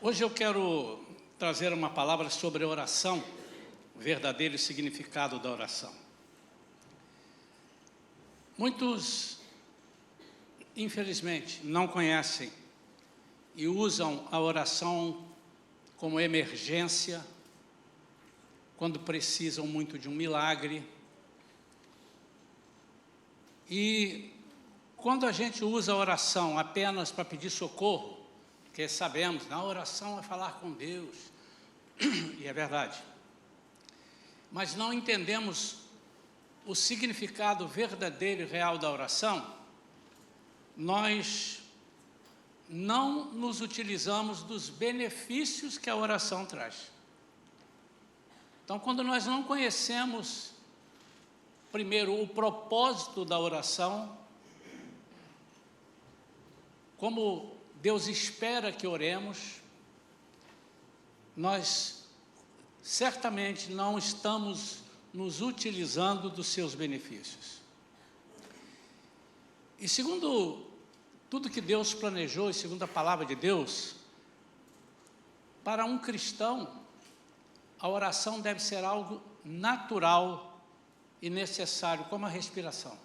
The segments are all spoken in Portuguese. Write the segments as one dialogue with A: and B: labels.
A: Hoje eu quero trazer uma palavra sobre oração, o verdadeiro significado da oração. Muitos, infelizmente, não conhecem e usam a oração como emergência, quando precisam muito de um milagre. E quando a gente usa a oração apenas para pedir socorro, porque sabemos, a oração é falar com Deus, e é verdade, mas não entendemos o significado verdadeiro e real da oração, nós não nos utilizamos dos benefícios que a oração traz. Então, quando nós não conhecemos, primeiro, o propósito da oração, como Deus espera que oremos, nós certamente não estamos nos utilizando dos seus benefícios. E segundo tudo que Deus planejou, e segundo a palavra de Deus, para um cristão, a oração deve ser algo natural e necessário, como a respiração.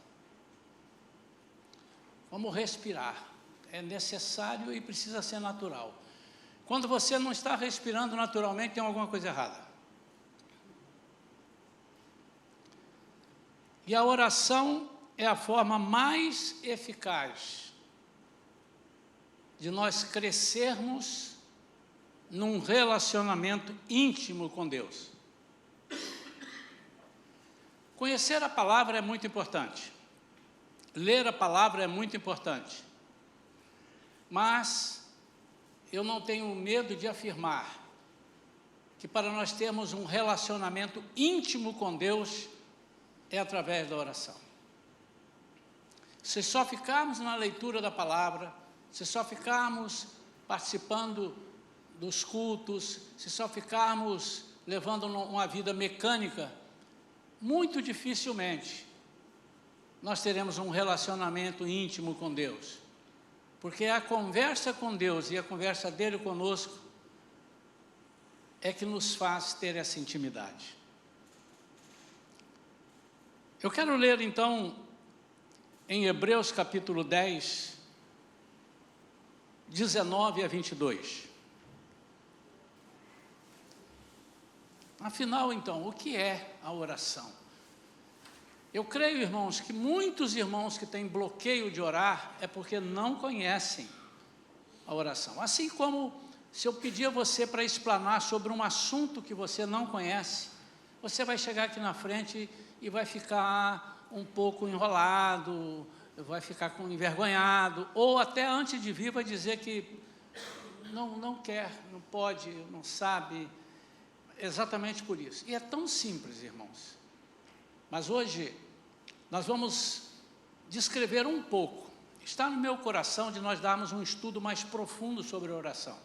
A: Como respirar. É necessário e precisa ser natural. Quando você não está respirando naturalmente, tem alguma coisa errada. E a oração é a forma mais eficaz de nós crescermos num relacionamento íntimo com Deus. Conhecer a palavra é muito importante. Ler a palavra é muito importante. Mas eu não tenho medo de afirmar que para nós termos um relacionamento íntimo com Deus é através da oração. Se só ficarmos na leitura da palavra, se só ficarmos participando dos cultos, se só ficarmos levando uma vida mecânica, muito dificilmente nós teremos um relacionamento íntimo com Deus. Porque a conversa com Deus e a conversa dele conosco é que nos faz ter essa intimidade. Eu quero ler então em Hebreus capítulo 10, 19 a 22. Afinal, então, o que é a oração? Eu creio, irmãos, que muitos irmãos que têm bloqueio de orar é porque não conhecem a oração. Assim como se eu pedir a você para explanar sobre um assunto que você não conhece, você vai chegar aqui na frente e vai ficar um pouco enrolado, vai ficar envergonhado, ou até antes de vir vai dizer que não quer, não pode, não sabe, exatamente por isso. E é tão simples, irmãos. Mas hoje nós vamos descrever um pouco. Está no meu coração de nós darmos um estudo mais profundo sobre a oração.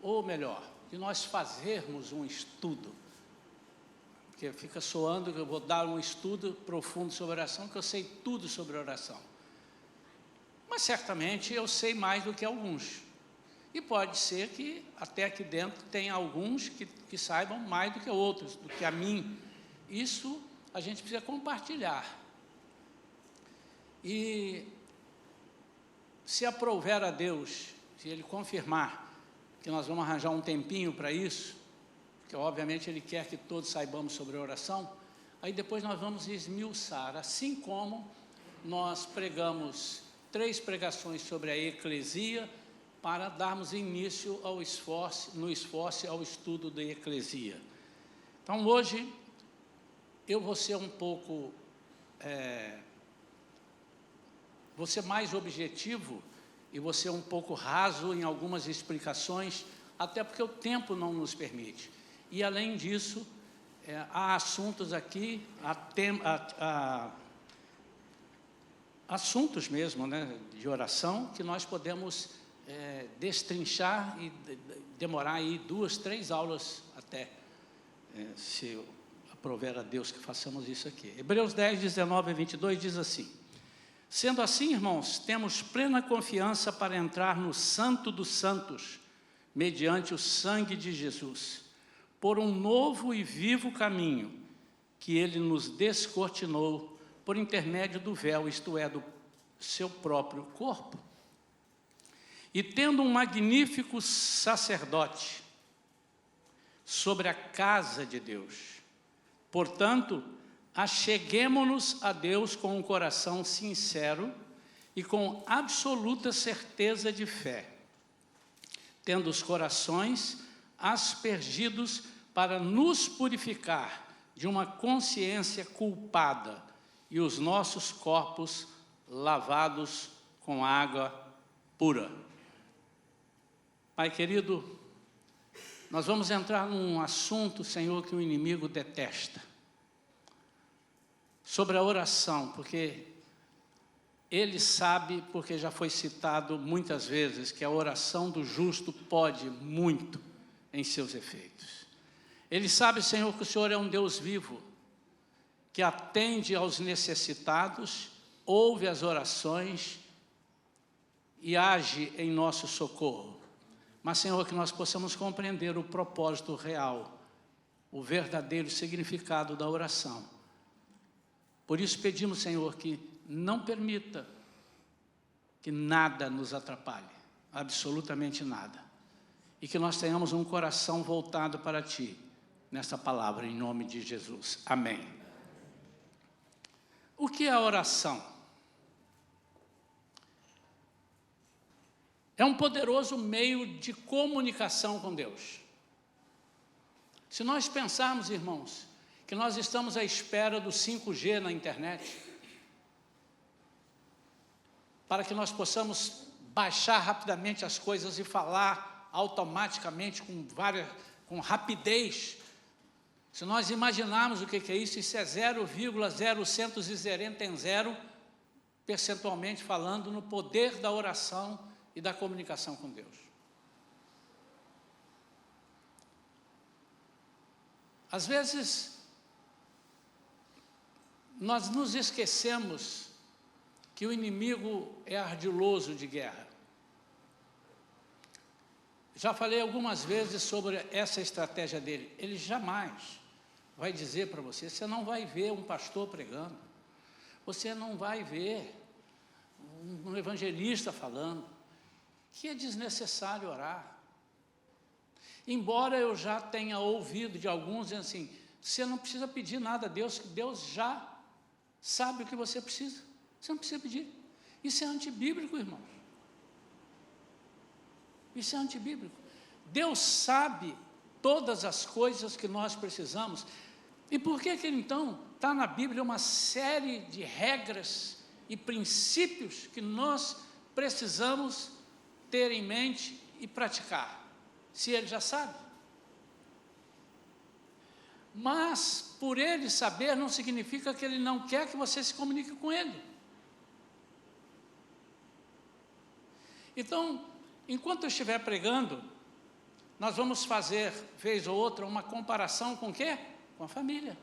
A: Ou melhor, de nós fazermos um estudo. Porque fica soando que eu vou dar um estudo profundo sobre a oração, que eu sei tudo sobre a oração. Mas certamente eu sei mais do que alguns. E pode ser que até aqui dentro tenha alguns que saibam mais do que outros, do que a mim. Isso a gente precisa compartilhar. E se aprouver a Deus, se Ele confirmar que nós vamos arranjar um tempinho para isso, porque obviamente Ele quer que todos saibamos sobre a oração, aí depois nós vamos esmiuçar, assim como nós pregamos 3 pregações sobre a eclesia, para darmos início ao esforço ao estudo da eclesia. Então hoje eu vou ser um pouco, vou ser mais objetivo e vou ser um pouco raso em algumas explicações, até porque o tempo não nos permite. E além disso, há assuntos aqui, assuntos mesmo, né, de oração, que nós podemos destrinchar e demorar aí 2, 3 aulas até, se aprouver a Deus que façamos isso aqui. Hebreus 10, 19 a 22 diz assim: sendo assim, irmãos, temos plena confiança para entrar no Santo dos Santos, mediante o sangue de Jesus, por um novo e vivo caminho que ele nos descortinou por intermédio do véu, isto é, do seu próprio corpo. E tendo um magnífico sacerdote sobre a casa de Deus, portanto, acheguemo-nos a Deus com um coração sincero e com absoluta certeza de fé, tendo os corações aspergidos para nos purificar de uma consciência culpada e os nossos corpos lavados com água pura. Pai querido, nós vamos entrar num assunto, Senhor, que o inimigo detesta, sobre a oração, porque ele sabe, porque já foi citado muitas vezes, que a oração do justo pode muito em seus efeitos. Ele sabe, Senhor, que o Senhor é um Deus vivo, que atende aos necessitados, ouve as orações e age em nosso socorro. Mas, Senhor, que nós possamos compreender o propósito real, o verdadeiro significado da oração. Por isso pedimos, Senhor, que não permita que nada nos atrapalhe, absolutamente nada. E que nós tenhamos um coração voltado para Ti, nessa palavra, em nome de Jesus. Amém. O que é a oração? É um poderoso meio de comunicação com Deus. Se nós pensarmos, irmãos, que nós estamos à espera do 5G na internet, para que nós possamos baixar rapidamente as coisas e falar automaticamente com rapidez. Se nós imaginarmos o que é isso é 0,0 percentualmente falando no poder da oração e da comunicação com Deus. Às vezes, nós nos esquecemos que o inimigo é ardiloso de guerra. Já falei algumas vezes sobre essa estratégia dele. Ele jamais vai dizer para você, você não vai ver um pastor pregando, você não vai ver um evangelista falando, que é desnecessário orar. Embora eu já tenha ouvido de alguns dizendo assim, você não precisa pedir nada a Deus, que Deus já sabe o que você precisa. Você não precisa pedir. Isso é antibíblico, irmãos. Isso é antibíblico. Deus sabe todas as coisas que nós precisamos. E por que então está na Bíblia uma série de regras e princípios que nós precisamos ter em mente e praticar, se Ele já sabe? Mas, por Ele saber, não significa que Ele não quer que você se comunique com Ele. Então, enquanto eu estiver pregando, nós vamos fazer, vez ou outra, uma comparação com o quê? Com a família.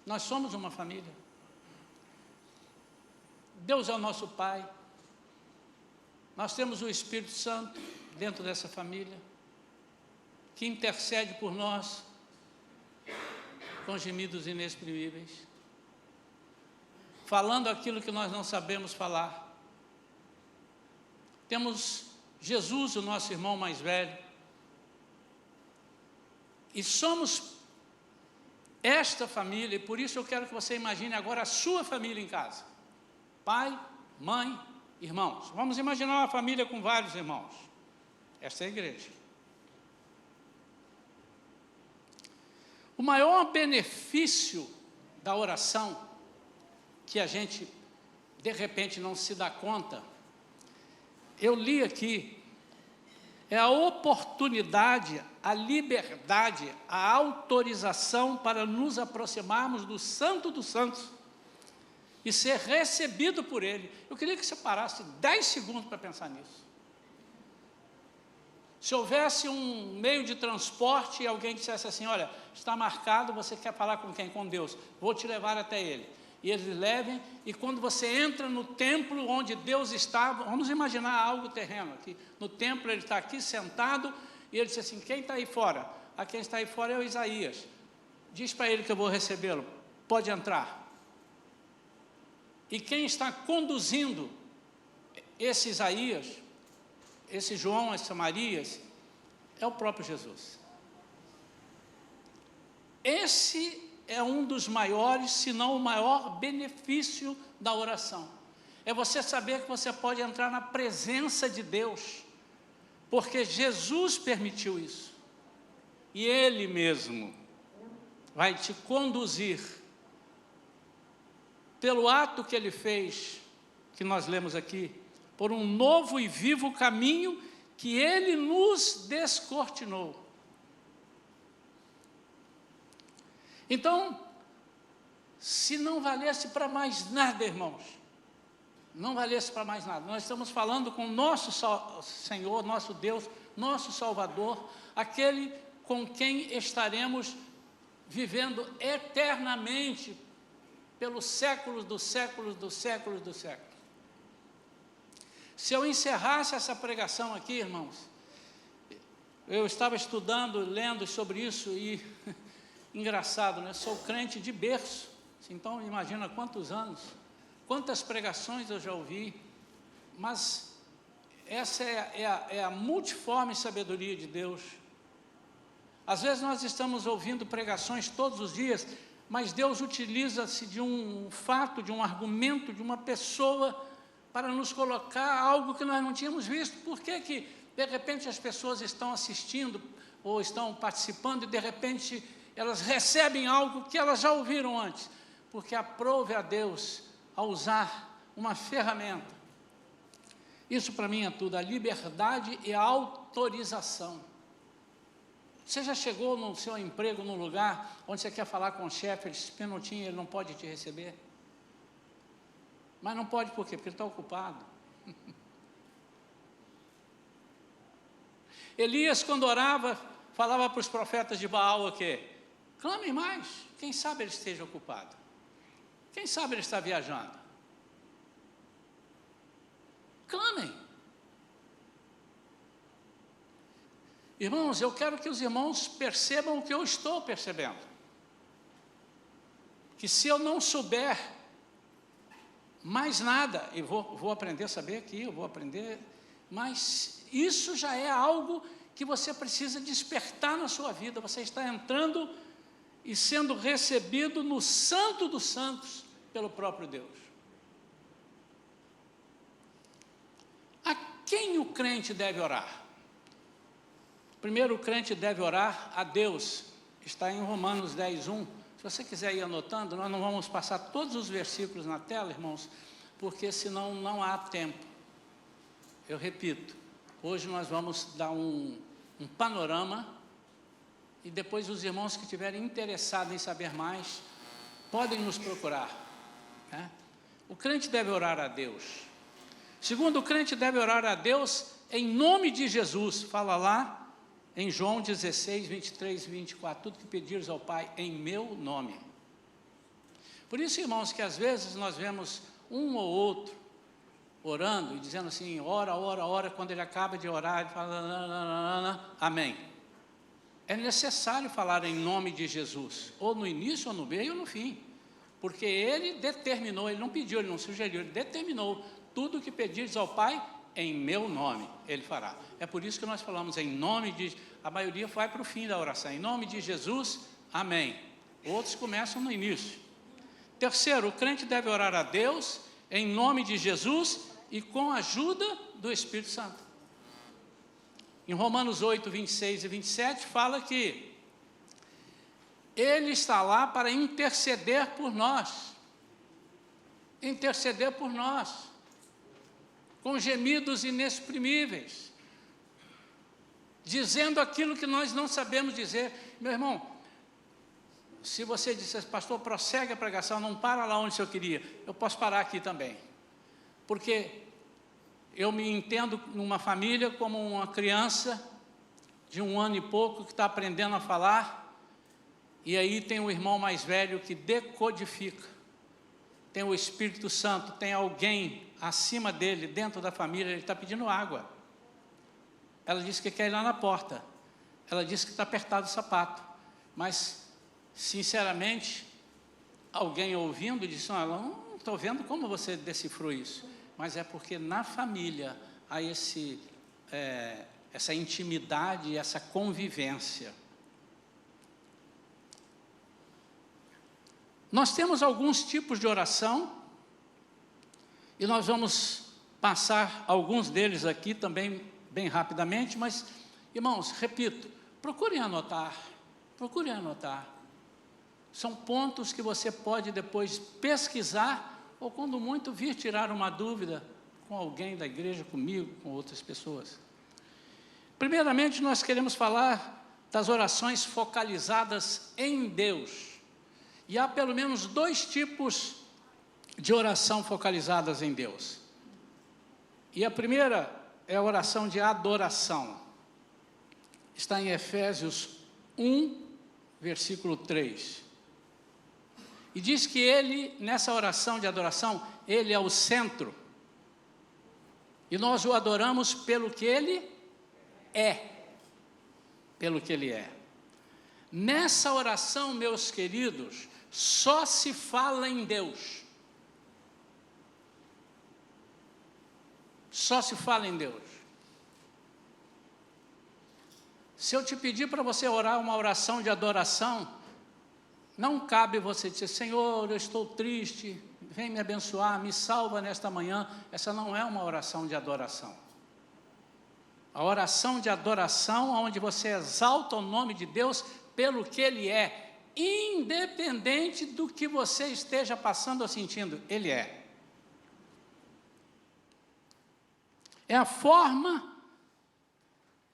A: Nós somos uma família. Deus é o nosso Pai. Nós temos o Espírito Santo dentro dessa família, que intercede por nós com gemidos inexprimíveis, falando aquilo que nós não sabemos falar. Temos Jesus, o nosso irmão mais velho, e somos esta família, e por isso eu quero que você imagine agora a sua família em casa. Pai, mãe, irmãos. Vamos imaginar uma família com vários irmãos. Esta é a igreja. O maior benefício da oração, que a gente, de repente, não se dá conta, eu li aqui, é a oportunidade, a liberdade, a autorização para nos aproximarmos do Santo dos Santos e ser recebido por Ele. Eu queria que você parasse 10 segundos para pensar nisso. Se houvesse um meio de transporte e alguém dissesse assim, olha, está marcado, você quer falar com quem? Com Deus, vou te levar até Ele. e eles levem, e quando você entra no templo onde Deus estava, vamos imaginar algo terreno aqui, no templo ele está aqui sentado, e ele disse assim, quem está aí fora? Quem está aí fora é o Isaías, diz para ele que eu vou recebê-lo, pode entrar. E quem está conduzindo esse Isaías, esse João, essa Marias, é o próprio Jesus. Esse é um dos maiores, se não o maior benefício da oração. É você saber que você pode entrar na presença de Deus, porque Jesus permitiu isso. E Ele mesmo vai te conduzir pelo ato que Ele fez, que nós lemos aqui, por um novo e vivo caminho que Ele nos descortinou. Então, se não valesse para mais nada, irmãos, não valesse para mais nada, nós estamos falando com o nosso Senhor, nosso Deus, nosso Salvador, aquele com quem estaremos vivendo eternamente, pelos séculos dos séculos dos séculos dos séculos. Se eu encerrasse essa pregação aqui, irmãos, eu estava estudando, lendo sobre isso e, engraçado, né? Sou crente de berço, então imagina quantos anos, quantas pregações eu já ouvi, mas essa é a multiforme sabedoria de Deus. Às vezes nós estamos ouvindo pregações todos os dias, mas Deus utiliza-se de um fato, de um argumento, de uma pessoa, para nos colocar algo que nós não tínhamos visto. Por que que, de repente, as pessoas estão assistindo, ou estão participando, e de repente elas recebem algo que elas já ouviram antes? Porque aprove a Deus a usar uma ferramenta. Isso para mim é tudo, a liberdade e a autorização. Você já chegou no seu emprego, num lugar onde você quer falar com o chefe, ele disse, minutinho, ele não pode te receber? Mas não pode por quê? Porque ele está ocupado. Elias, quando orava, falava para os profetas de Baal o quê? Clamem mais, quem sabe ele esteja ocupado. Quem sabe ele está viajando. Clamem. Irmãos, eu quero que os irmãos percebam o que eu estou percebendo. Que se eu não souber mais nada, e vou aprender a saber aqui, eu vou aprender, mas isso já é algo que você precisa despertar na sua vida. Você está entrando e sendo recebido no Santo dos Santos pelo próprio Deus. A quem o crente deve orar? Primeiro, o crente deve orar a Deus. Está em Romanos 10:1. Se você quiser ir anotando, nós não vamos passar todos os versículos na tela, irmãos, porque senão não há tempo. Eu repito, hoje nós vamos dar um panorama, e depois os irmãos que estiverem interessados em saber mais, podem nos procurar, né? O crente deve orar a Deus. Segundo, o crente deve orar a Deus em nome de Jesus. Fala lá em João 16, 23 e 24, tudo que pedires ao Pai em meu nome. Por isso, irmãos, que às vezes nós vemos um ou outro orando e dizendo assim, ora, ora, ora, quando ele acaba de orar, ele fala, amém. É necessário falar em nome de Jesus, ou no início, ou no meio, ou no fim, porque ele determinou, ele não pediu, ele não sugeriu, ele determinou, tudo que pedires ao Pai, em meu nome, Ele fará. É por isso que nós falamos em nome de... A maioria vai para o fim da oração. Em nome de Jesus, amém. Outros começam no início. Terceiro, o crente deve orar a Deus em nome de Jesus e com a ajuda do Espírito Santo. Em Romanos 8, 26 e 27, fala que Ele está lá para interceder por nós. Interceder por nós. Com gemidos inexprimíveis, dizendo aquilo que nós não sabemos dizer. Meu irmão, se você disser, pastor, prossegue a pregação, não para lá onde eu queria, eu posso parar aqui também, porque eu me entendo numa família como uma criança de 1 ano e pouco que está aprendendo a falar, e aí tem um irmão mais velho que decodifica. tem o Espírito Santo, tem alguém acima dele, dentro da família, ele está pedindo água. Ela disse que quer ir lá na porta. Ela disse que está apertado o sapato. Mas, sinceramente, alguém ouvindo disse, não, não estou vendo como você decifrou isso. Mas é porque na família há essa intimidade, essa convivência. Nós temos alguns tipos de oração, e nós vamos passar alguns deles aqui também, bem rapidamente, mas, irmãos, repito, procurem anotar. São pontos que você pode depois pesquisar, ou quando muito vir tirar uma dúvida com alguém da igreja, comigo, com outras pessoas. Primeiramente, nós queremos falar das orações focalizadas em Deus. E há pelo menos 2 tipos de oração focalizadas em Deus. E a primeira é a oração de adoração. Está em Efésios 1, versículo 3. E diz que ele, nessa oração de adoração, ele é o centro. E nós o adoramos pelo que ele é. Pelo que ele é. Nessa oração, meus queridos, só se fala em Deus. Só se fala em Deus. Se eu te pedir para você orar uma oração de adoração, não cabe você dizer, Senhor, eu estou triste, vem me abençoar, me salva nesta manhã. Essa não é uma oração de adoração. A oração de adoração, onde você exalta o nome de Deus pelo que Ele é, independente do que você esteja passando ou sentindo, Ele é. É a forma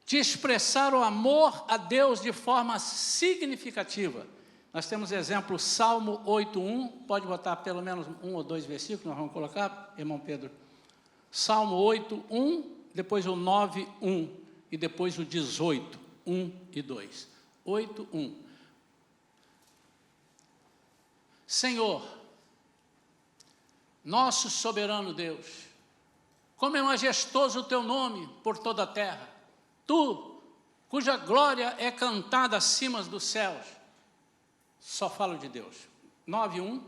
A: de expressar o amor a Deus de forma significativa. Nós temos exemplo, Salmo 8:1, pode botar pelo menos 1 ou 2 versículos, nós vamos colocar, irmão Pedro. Salmo 8:1, depois o 9:1 e depois o 18:1 e 2. 8:1. Senhor, nosso soberano Deus, como é majestoso o teu nome por toda a terra, tu, cuja glória é cantada acima dos céus. Só falo de Deus. 9:1.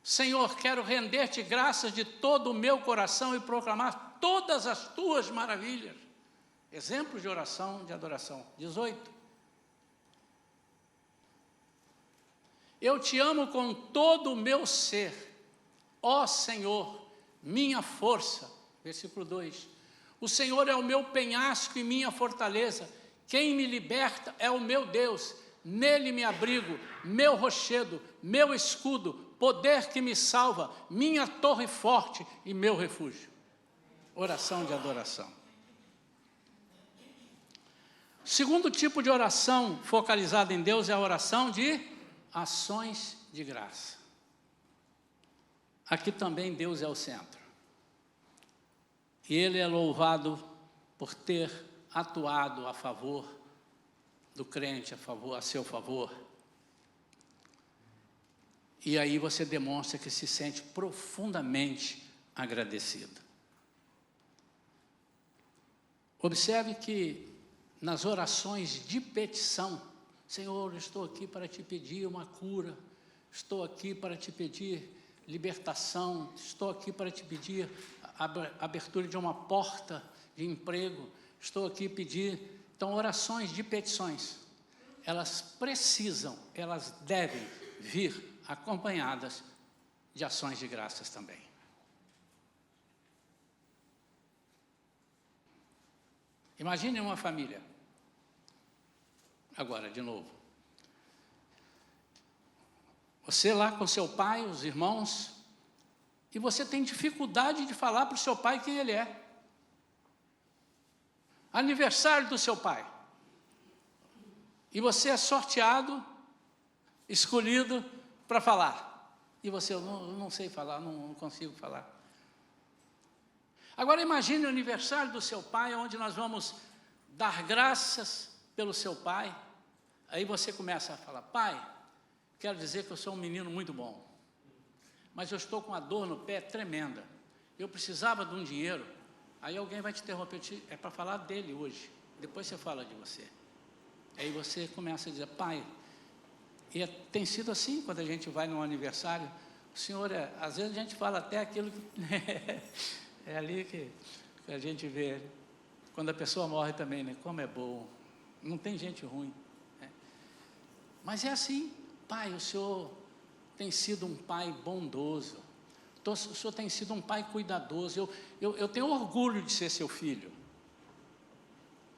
A: Senhor, quero render-te graças de todo o meu coração e proclamar todas as tuas maravilhas. Exemplos de oração, de adoração. 18. Eu te amo com todo o meu ser, ó Senhor, minha força. Versículo 2. O Senhor é o meu penhasco e minha fortaleza. Quem me liberta é o meu Deus. Nele me abrigo, meu rochedo, meu escudo, poder que me salva, minha torre forte e meu refúgio. Oração de adoração. Segundo tipo de oração focalizada em Deus é a oração de ações de graça. Aqui também Deus é o centro. E Ele é louvado por ter atuado a favor do crente, a seu favor. E aí você demonstra que se sente profundamente agradecido. Observe que nas orações de petição, Senhor, estou aqui para te pedir uma cura, estou aqui para te pedir libertação, estou aqui para te pedir a abertura de uma porta de emprego, estou aqui a pedir. Então, orações de petições, elas devem vir acompanhadas de ações de graças também. Imagine uma família. Agora, de novo. Você lá com seu pai, os irmãos, e você tem dificuldade de falar para o seu pai quem ele é. Aniversário do seu pai. E você é sorteado, escolhido para falar. E você, eu não sei falar, não consigo falar. Agora imagine o aniversário do seu pai, onde nós vamos dar graças pelo seu pai. Aí você começa a falar, pai, quero dizer que eu sou um menino muito bom. mas eu estou com uma dor no pé tremenda. Eu precisava de um dinheiro. Aí alguém vai te interromper, é para falar dele hoje. Depois você fala de você. Aí você começa a dizer, pai, e tem sido assim quando a gente vai num aniversário. O senhor, às vezes a gente fala até aquilo que é ali que a gente vê. Quando a pessoa morre também, né? Como é bom. Não tem gente ruim. Né? Mas é assim, pai, o senhor tem sido um pai bondoso. O senhor tem sido um pai cuidadoso. Eu tenho orgulho de ser seu filho.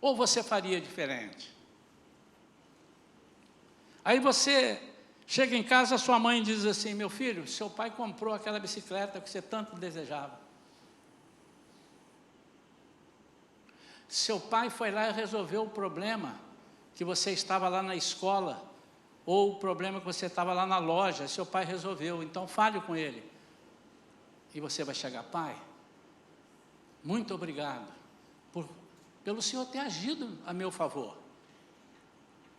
A: Ou você faria diferente? Aí você chega em casa, sua mãe diz assim, meu filho, seu pai comprou aquela bicicleta que você tanto desejava. Seu pai foi lá e resolveu o problema que você estava lá na escola, ou o problema que você estava lá na loja, seu pai resolveu, então fale com ele. E você vai chegar, pai, muito obrigado pelo senhor ter agido a meu favor.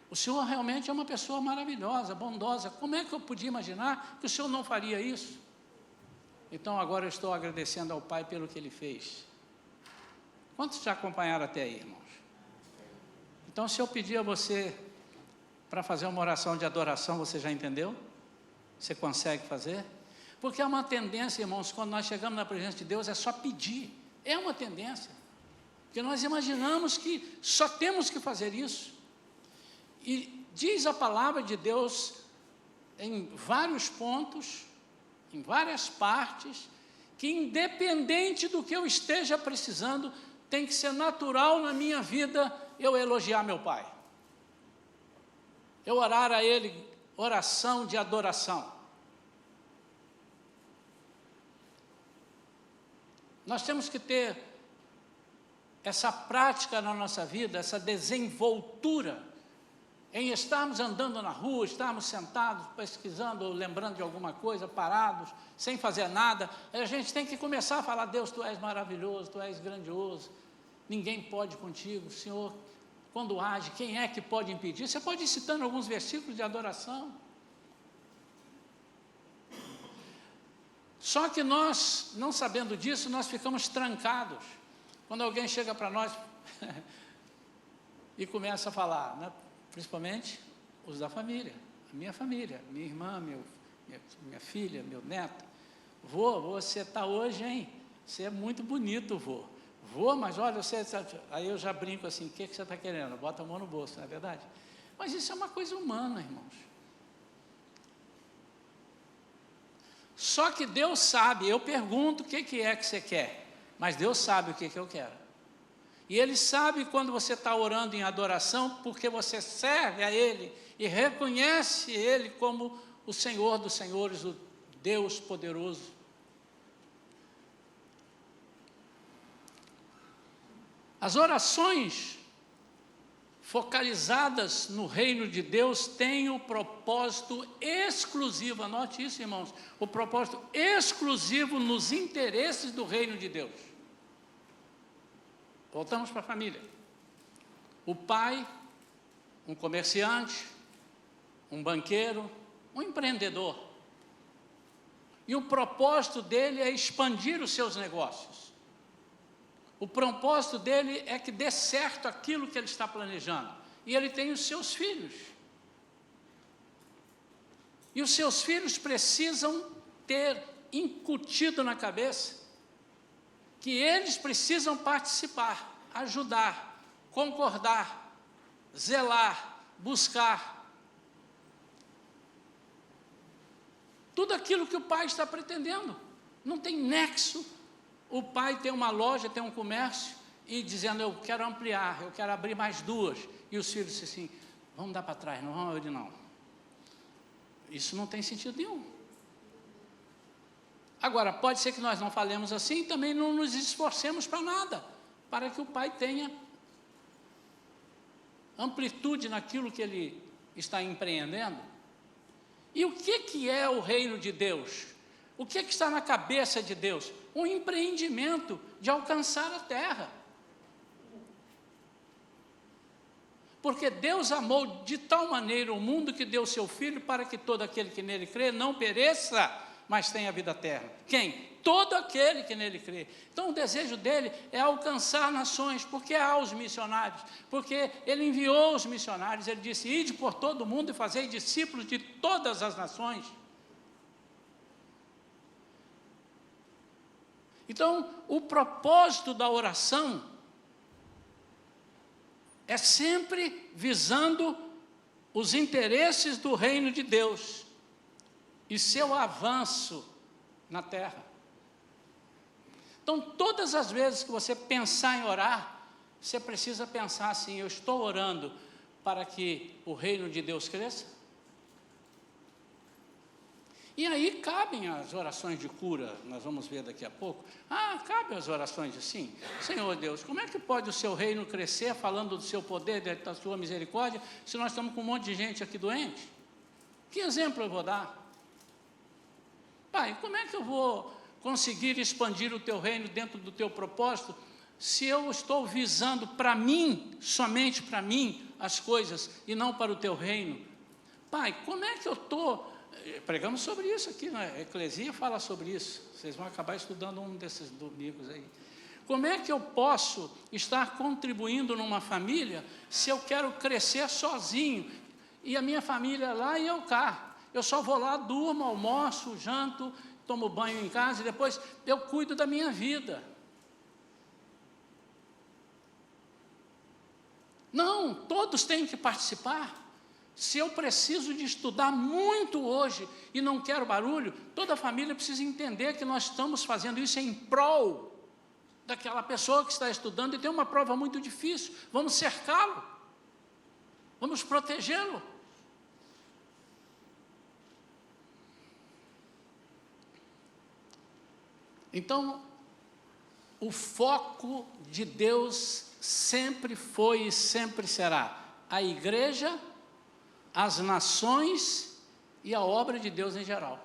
A: O senhor realmente é uma pessoa maravilhosa, bondosa. Como é que eu podia imaginar que o senhor não faria isso? Então agora eu estou agradecendo ao pai pelo que ele fez. Quantos já acompanharam até aí, irmãos? Então se eu pedir a você para fazer uma oração de adoração, você já entendeu? Você consegue fazer? Porque é uma tendência, irmãos, quando nós chegamos na presença de Deus, é só pedir. É uma tendência. Porque nós imaginamos que só temos que fazer isso. E diz a palavra de Deus em vários pontos, em várias partes, que independente do que eu esteja precisando, tem que ser natural na minha vida eu elogiar meu pai. Eu orar a Ele, oração de adoração. Nós temos que ter essa prática na nossa vida, essa desenvoltura, em estarmos andando na rua, estarmos sentados, pesquisando, ou lembrando de alguma coisa, parados, sem fazer nada. A gente tem que começar a falar, Deus, Tu és maravilhoso, Tu és grandioso, ninguém pode contigo, Senhor, quando age, quem é que pode impedir? Você pode ir citando alguns versículos de adoração. Só que nós, não sabendo disso, nós ficamos trancados. Quando alguém chega para nós e começa a falar, né, principalmente os da família, minha irmã, minha filha, meu neto. Vô, você está hoje, hein? Você é muito bonito, vô. Vô, mas olha, você... Aí eu já brinco assim, o que você está querendo? Bota a mão no bolso, não é verdade? Mas isso é uma coisa humana, irmãos. Só que Deus sabe, eu pergunto o que é que você quer, mas Deus sabe o que eu quero. E Ele sabe quando você está orando em adoração, porque você serve a Ele e reconhece Ele como o Senhor dos Senhores, o Deus poderoso. As orações focalizadas no reino de Deus têm o propósito exclusivo, anote isso, irmãos, o propósito exclusivo nos interesses do reino de Deus. Voltamos para a família. O pai, um comerciante, um banqueiro, um empreendedor. E o propósito dele é expandir os seus negócios. O propósito dele é que dê certo aquilo que ele está planejando. E ele tem os seus filhos. E os seus filhos precisam ter incutido na cabeça que eles precisam participar, ajudar, concordar, zelar, buscar. Tudo aquilo que o pai está pretendendo. Não tem nexo. O pai tem uma loja, tem um comércio, e dizendo, eu quero ampliar, eu quero abrir mais 2. E os filhos dizem assim, vamos dar para trás, não vamos abrir não. Isso não tem sentido nenhum. Agora, pode ser que nós não falemos assim, e também não nos esforcemos para nada, para que o pai tenha amplitude naquilo que ele está empreendendo. E o que é o reino de Deus? O que está na cabeça de Deus? Um empreendimento de alcançar a terra. Porque Deus amou de tal maneira o mundo que deu seu Filho para que todo aquele que nele crê não pereça, mas tem a vida eterna. Quem? Todo aquele que nele crê. Então o desejo dele é alcançar nações, porque há os missionários, porque ele enviou os missionários, ele disse, ide por todo o mundo e fazei discípulos de todas as nações. Então, o propósito da oração é sempre visando os interesses do reino de Deus e seu avanço na terra. Então, todas as vezes que você pensar em orar, você precisa pensar assim, eu estou orando para que o reino de Deus cresça? E aí cabem as orações de cura, nós vamos ver daqui a pouco. Cabem as orações assim, Senhor Deus, como é que pode o seu reino crescer, falando do seu poder, da sua misericórdia, se nós estamos com um monte de gente aqui doente? Que exemplo eu vou dar? Pai, como é que eu vou conseguir expandir o teu reino dentro do teu propósito, se eu estou visando para mim, somente para mim, as coisas, e não para o teu reino? Pai, como é que eu estou... Pregamos sobre isso aqui, né? A Eclesia fala sobre isso. Vocês vão acabar estudando um desses domingos aí. Como é que eu posso estar contribuindo numa família se eu quero crescer sozinho e a minha família é lá e eu cá? Eu só vou lá, durmo, almoço, janto, tomo banho em casa e depois eu cuido da minha vida. Não, todos têm que participar. Se eu preciso de estudar muito hoje e não quero barulho, toda a família precisa entender que nós estamos fazendo isso em prol daquela pessoa que está estudando e tem uma prova muito difícil. Vamos cercá-lo, vamos protegê-lo. Então, o foco de Deus sempre foi e sempre será a igreja, as nações e a obra de Deus em geral.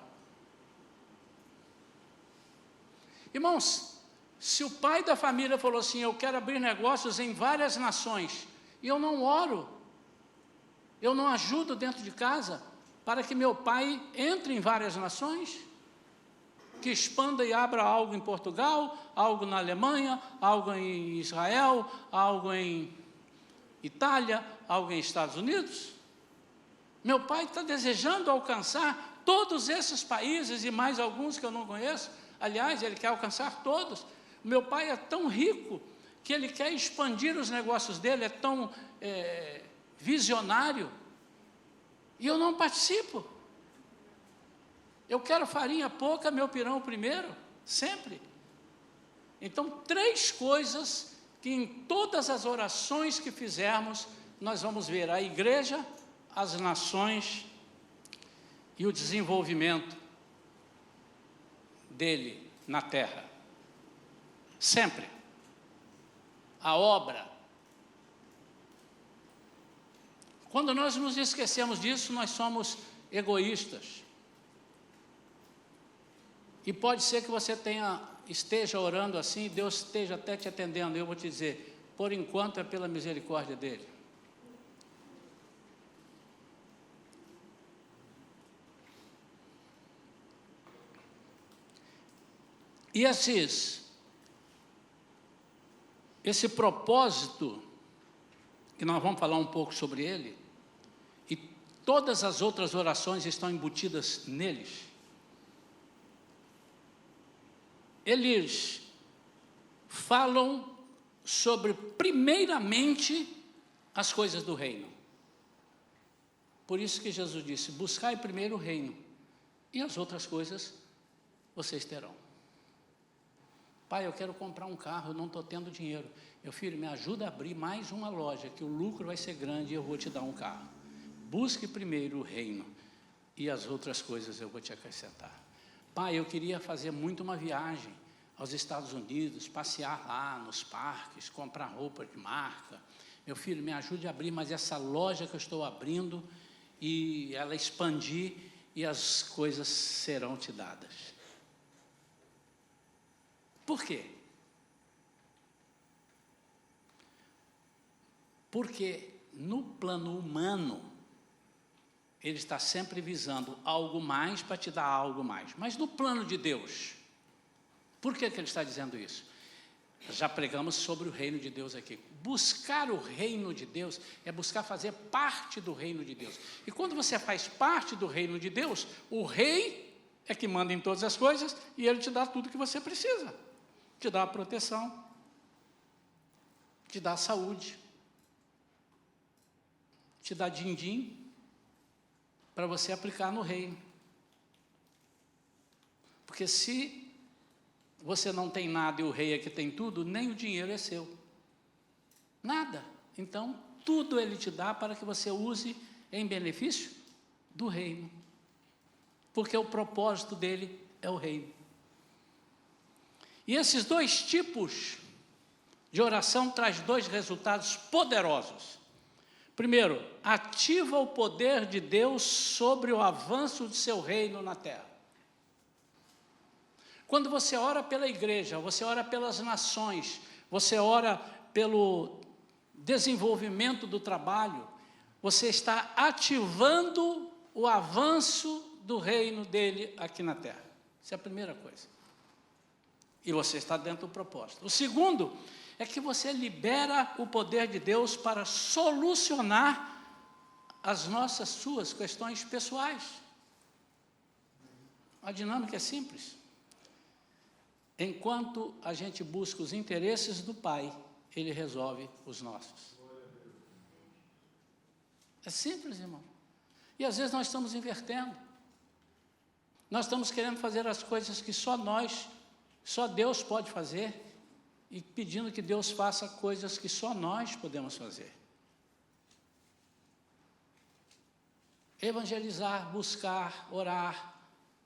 A: Irmãos, se o pai da família falou assim, eu quero abrir negócios em várias nações, e eu não oro, eu não ajudo dentro de casa, para que meu pai entre em várias nações, que expanda e abra algo em Portugal, algo na Alemanha, algo em Israel, algo em Itália, algo em Estados Unidos. Meu pai está desejando alcançar todos esses países e mais alguns que eu não conheço. Aliás, ele quer alcançar todos. Meu pai é tão rico que ele quer expandir os negócios dele, é tão visionário, e eu não participo. Eu quero farinha pouca, meu pirão primeiro, sempre. Então, 3 coisas que em todas as orações que fizermos, nós vamos ver a igreja, as nações e o desenvolvimento dele na terra. Sempre. A obra. Quando nós nos esquecemos disso, nós somos egoístas. E pode ser que você esteja orando assim, e Deus esteja até te atendendo. Eu vou te dizer, por enquanto é pela misericórdia dele. E esse propósito, que nós vamos falar um pouco sobre ele, e todas as outras orações estão embutidas neles. Eles falam sobre, primeiramente, as coisas do reino. Por isso que Jesus disse, buscai primeiro o reino, e as outras coisas vocês terão. Pai, eu quero comprar um carro, eu não estou tendo dinheiro. Meu filho, me ajuda a abrir mais uma loja, que o lucro vai ser grande e eu vou te dar um carro. Busque primeiro o reino, e as outras coisas eu vou te acrescentar. Pai, eu queria fazer muito uma viagem aos Estados Unidos, passear lá nos parques, comprar roupa de marca. Meu filho, me ajude a abrir mais essa loja que eu estou abrindo, e ela expandir, e as coisas serão te dadas. Por quê? Porque no plano humano, ele está sempre visando algo mais para te dar algo mais. Mas no plano de Deus, por que ele está dizendo isso? Já pregamos sobre o reino de Deus aqui. Buscar o reino de Deus é buscar fazer parte do reino de Deus. E quando você faz parte do reino de Deus, o rei é que manda em todas as coisas e ele te dá tudo o que você precisa. Te dá a proteção, te dá a saúde, te dá din-din para você aplicar no reino. Porque se você não tem nada e o rei é que tem tudo, nem o dinheiro é seu. Nada. Então, tudo ele te dá para que você use em benefício do reino. Porque o propósito dele é o reino. E esses dois tipos de oração traz dois resultados poderosos. Primeiro, ativa o poder de Deus sobre o avanço de seu reino na terra. Quando você ora pela igreja, você ora pelas nações, você ora pelo desenvolvimento do trabalho, você está ativando o avanço do reino dele aqui na terra. Essa é a primeira coisa. E você está dentro do propósito. O segundo é que você libera o poder de Deus para solucionar suas questões pessoais. A dinâmica é simples. Enquanto a gente busca os interesses do Pai, Ele resolve os nossos. É simples, irmão. E às vezes nós estamos invertendo. Nós estamos querendo fazer as coisas que só Deus pode fazer, e pedindo que Deus faça coisas que só nós podemos fazer. Evangelizar, buscar, orar,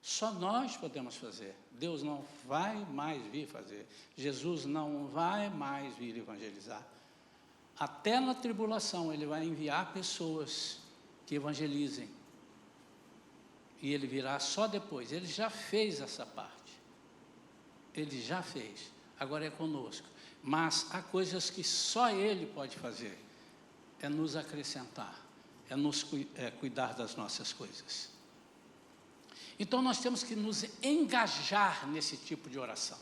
A: só nós podemos fazer. Deus não vai mais vir fazer. Jesus não vai mais vir evangelizar. Até na tribulação Ele vai enviar pessoas que evangelizem. E Ele virá só depois. Ele já fez essa parte. Ele já fez. Agora é conosco. Mas há coisas que só Ele pode fazer. É nos acrescentar. É cuidar das nossas coisas. Então nós temos que nos engajar nesse tipo de oração.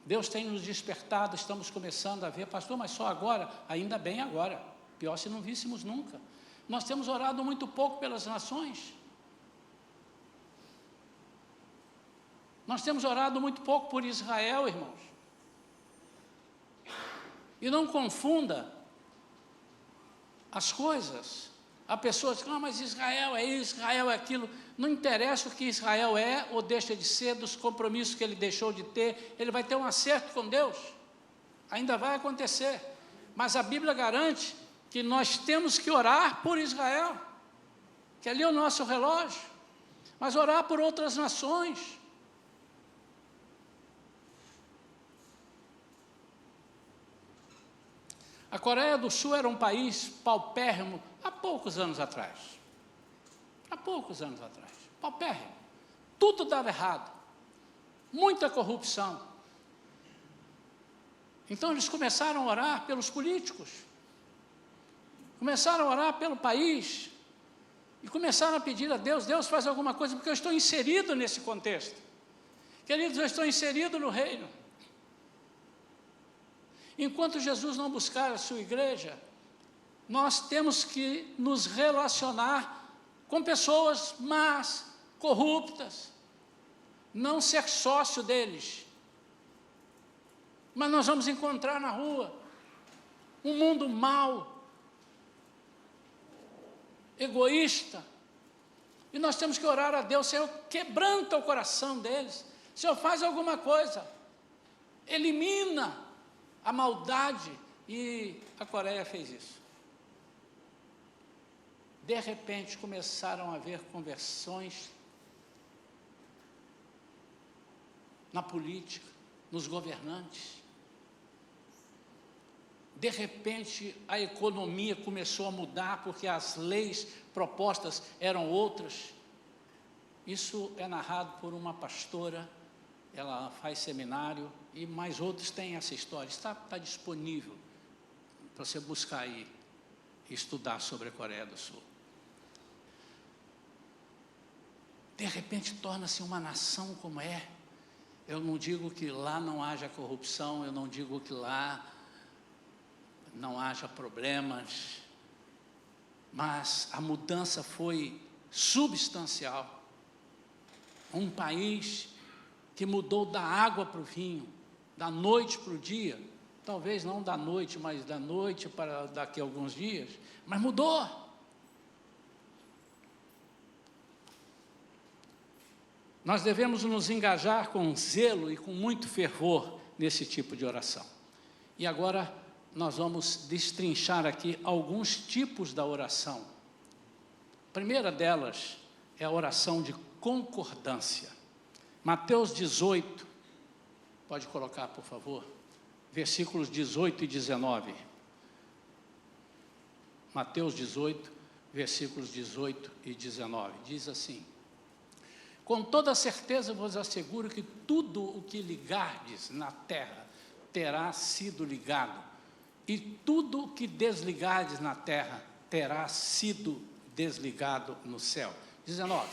A: Deus tem nos despertado, estamos começando a ver, pastor, mas só agora? Ainda bem agora, pior se não víssemos nunca. Nós temos orado muito pouco pelas nações. Nós temos orado muito pouco por Israel, irmãos. E não confunda as coisas. Há pessoas que dizem, mas Israel é isso, Israel é aquilo. Não interessa o que Israel é ou deixa de ser, dos compromissos que ele deixou de ter, ele vai ter um acerto com Deus. Ainda vai acontecer. Mas a Bíblia garante que nós temos que orar por Israel, que ali é o nosso relógio, mas orar por outras nações. A Coreia do Sul era um país paupérrimo há poucos anos atrás. Há poucos anos atrás. Paupérrimo. Tudo dava errado. Muita corrupção. Então eles começaram a orar pelos políticos. Começaram a orar pelo país. E começaram a pedir a Deus, Deus faz alguma coisa, porque eu estou inserido nesse contexto. Queridos, eu estou inserido no reino. Enquanto Jesus não buscar a sua igreja, nós temos que nos relacionar com pessoas más, corruptas, não ser sócio deles. Mas nós vamos encontrar na rua um mundo mau, egoísta, e nós temos que orar a Deus, Senhor, quebranta o coração deles, Senhor, faz alguma coisa, elimina a maldade, e a Coreia fez isso. De repente começaram a haver conversões na política, nos governantes. De repente a economia começou a mudar, porque as leis propostas eram outras. Isso é narrado por uma pastora, ela faz seminário, e mais outros têm essa história, está disponível para você buscar aí. estudar sobre a Coreia do Sul. De repente torna-se uma nação como é. Eu não digo que lá não haja corrupção, eu não digo que lá não haja problemas, mas a mudança foi substancial. Um país que mudou da água para o vinho, da noite para o dia, talvez não da noite, mas da noite para daqui a alguns dias, mas mudou. Nós devemos nos engajar com zelo e com muito fervor nesse tipo de oração. E agora nós vamos destrinchar aqui alguns tipos da oração. A primeira delas é a oração de concordância. Mateus 18, pode colocar, por favor, versículos 18 e 19. Mateus 18, versículos 18 e 19, diz assim: com toda certeza vos asseguro que tudo o que ligardes na terra terá sido ligado, e tudo o que desligardes na terra terá sido desligado no céu. 19.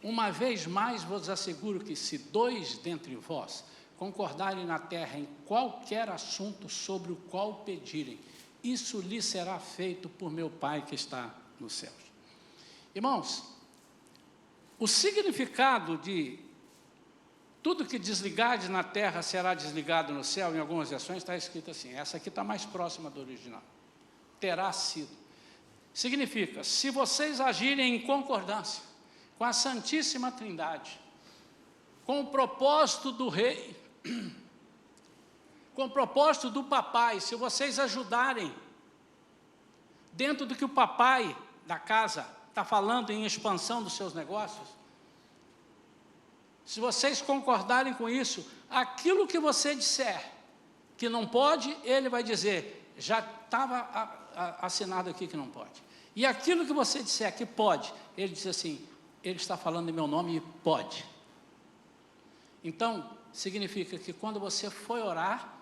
A: Uma vez mais vos asseguro que se dois dentre vós concordarem na terra em qualquer assunto sobre o qual pedirem, isso lhe será feito por meu Pai que está nos céus. Irmãos, o significado de tudo que desligardes na terra será desligado no céu, em algumas versões está escrito assim, essa aqui está mais próxima do original, terá sido. Significa, se vocês agirem em concordância com a Santíssima Trindade, com o propósito do Rei, com o propósito do Papai, se vocês ajudarem dentro do que o Papai da casa está falando em expansão dos seus negócios, se vocês concordarem com isso, aquilo que você disser que não pode, ele vai dizer, já estava assinado aqui que não pode. E aquilo que você disser que pode, ele diz assim, ele está falando em meu nome e pode. Então, significa que quando você for orar,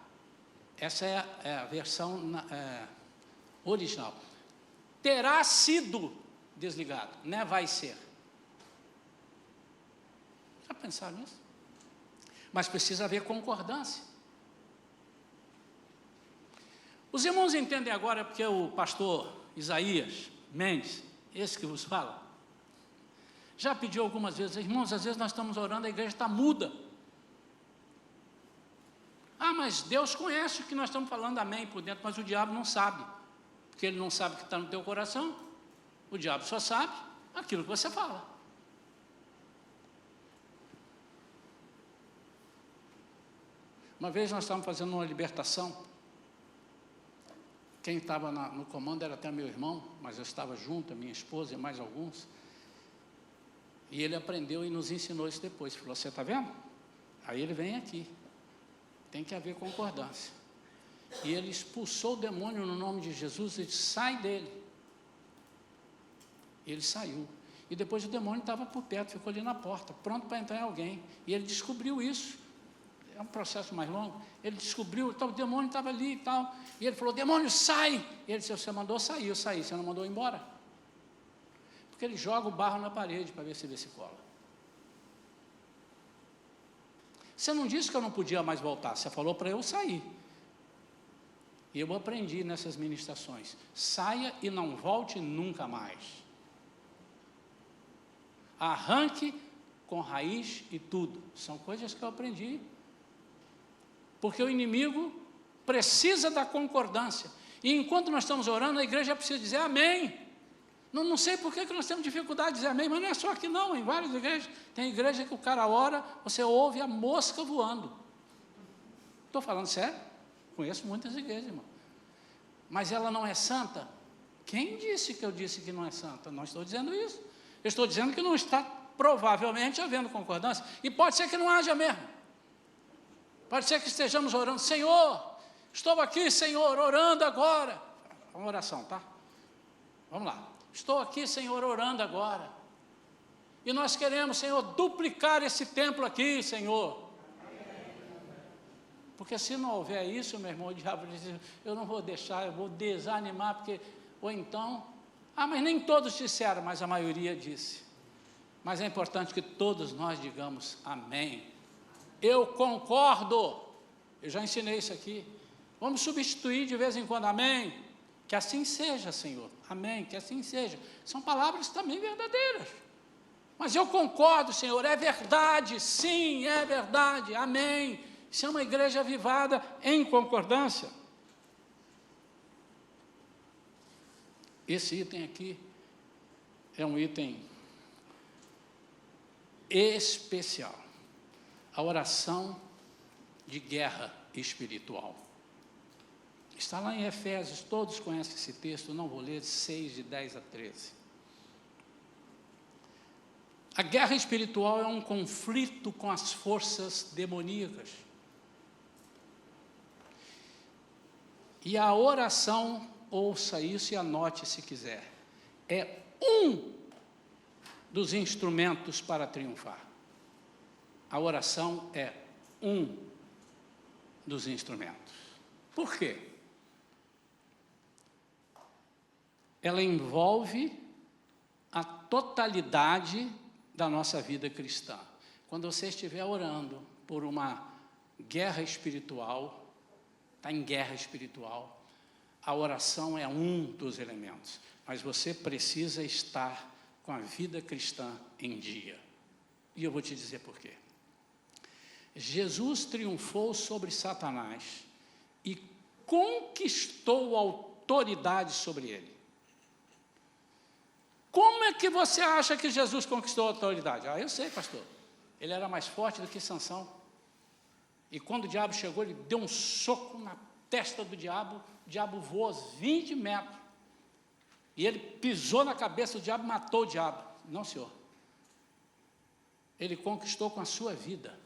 A: essa é a versão original, terá sido desligado, não é vai ser. Já pensaram nisso? Mas precisa haver concordância. Os irmãos entendem agora porque o pastor Isaías Mendes, esse que vos fala, já pediu algumas vezes, irmãos, às vezes nós estamos orando, a igreja está muda. Ah, mas Deus conhece o que nós estamos falando, amém, por dentro, mas o diabo não sabe, porque ele não sabe o que está no teu coração. O diabo só sabe aquilo que você fala. Uma vez nós estávamos fazendo uma libertação, quem estava no comando era até meu irmão, mas eu estava junto, a minha esposa e mais alguns, e ele aprendeu e nos ensinou isso depois, falou, você está vendo? Aí ele vem aqui, tem que haver concordância, e ele expulsou o demônio no nome de Jesus e disse, sai dele. Ele saiu, e depois o demônio estava por perto, ficou ali na porta, pronto para entrar em alguém, e ele descobriu isso, é um processo mais longo, ele descobriu, o demônio estava ali e tal, e ele falou, demônio, sai! E ele disse, você mandou sair, eu saí, você não mandou embora? Porque ele joga o barro na parede para ver se vê se cola. Você não disse que eu não podia mais voltar, você falou para eu sair. E eu aprendi nessas ministrações, saia e não volte nunca mais. Arranque com raiz e tudo, são coisas que eu aprendi, porque o inimigo precisa da concordância, e enquanto nós estamos orando, a igreja precisa dizer amém. Não sei por que nós temos dificuldade de dizer amém, mas não é só aqui não, em várias igrejas, tem igreja que o cara ora, você ouve a mosca voando. Estou falando sério, conheço muitas igrejas, irmão, mas ela não é santa. Quem disse que eu disse que não é santa? Não estou dizendo isso. Eu estou dizendo que não está provavelmente havendo concordância, e pode ser que não haja mesmo, pode ser que estejamos orando, Senhor, estou aqui, Senhor, orando agora, uma oração, tá? Vamos lá, estou aqui, Senhor, orando agora, e nós queremos, Senhor, duplicar esse templo aqui, Senhor, porque se não houver isso, meu irmão, o diabo diz, eu não vou deixar, eu vou desanimar, porque Ou então, mas nem todos disseram, mas a maioria disse. Mas é importante que todos nós digamos amém. Eu concordo. Eu já ensinei isso aqui. Vamos substituir de vez em quando, amém. Que assim seja, Senhor. Amém, que assim seja. São palavras também verdadeiras. Mas eu concordo, Senhor, é verdade, sim, é verdade, amém. Isso é uma igreja avivada em concordância. Esse item aqui é um item especial. A oração de guerra espiritual. Está lá em Efésios, todos conhecem esse texto, não vou ler, 6, de 10 a 13. A guerra espiritual é um conflito com as forças demoníacas. E a oração, ouça isso e anote se quiser, é um dos instrumentos para triunfar. A oração é um dos instrumentos. Por quê? Ela envolve a totalidade da nossa vida cristã. Quando você estiver orando por uma guerra espiritual, está em guerra espiritual, a oração é um dos elementos, mas você precisa estar com a vida cristã em dia. E eu vou te dizer por quê. Jesus triunfou sobre Satanás e conquistou a autoridade sobre ele. Como é que você acha que Jesus conquistou a autoridade? Eu sei, pastor. Ele era mais forte do que Sansão. E quando o diabo chegou, ele deu um soco na testa do diabo, o diabo voou 20 metros. E ele pisou na cabeça do diabo, matou o diabo. Não, senhor. Ele conquistou com a sua vida.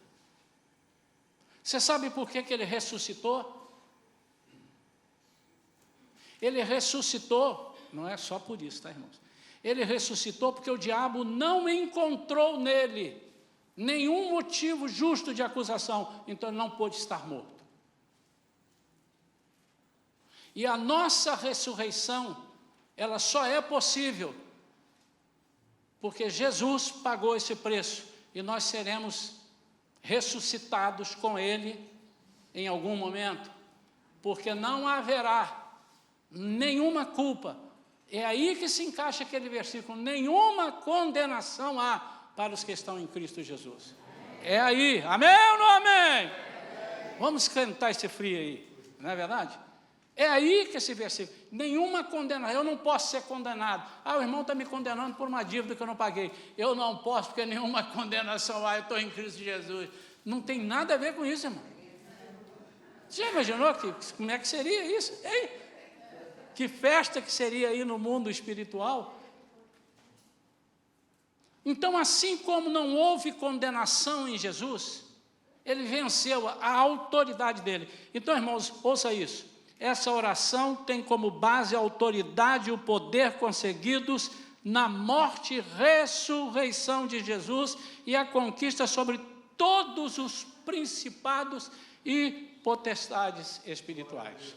A: Você sabe por que ele ressuscitou? Ele ressuscitou, não é só por isso, tá, irmãos? Ele ressuscitou porque o diabo não encontrou nele nenhum motivo justo de acusação, então ele não pôde estar morto. E a nossa ressurreição, ela só é possível porque Jesus pagou esse preço e nós seremos ressuscitados com ele em algum momento, porque não haverá nenhuma culpa. É aí que se encaixa aquele versículo, nenhuma condenação há para os que estão em Cristo Jesus. É aí, amém ou não amém? Vamos cantar esse frio aí, não é verdade? É aí que esse versículo, nenhuma condenação, eu não posso ser condenado. O irmão está me condenando por uma dívida que eu não paguei. Eu não posso, porque nenhuma condenação há, eu estou em Cristo Jesus. Não tem nada a ver com isso, irmão. Você já imaginou como é que seria isso? Ei, que festa que seria aí no mundo espiritual? Então, assim como não houve condenação em Jesus, ele venceu a autoridade dele. Então, irmãos, ouça isso. Essa oração tem como base a autoridade e o poder conseguidos na morte e ressurreição de Jesus e a conquista sobre todos os principados e potestades espirituais.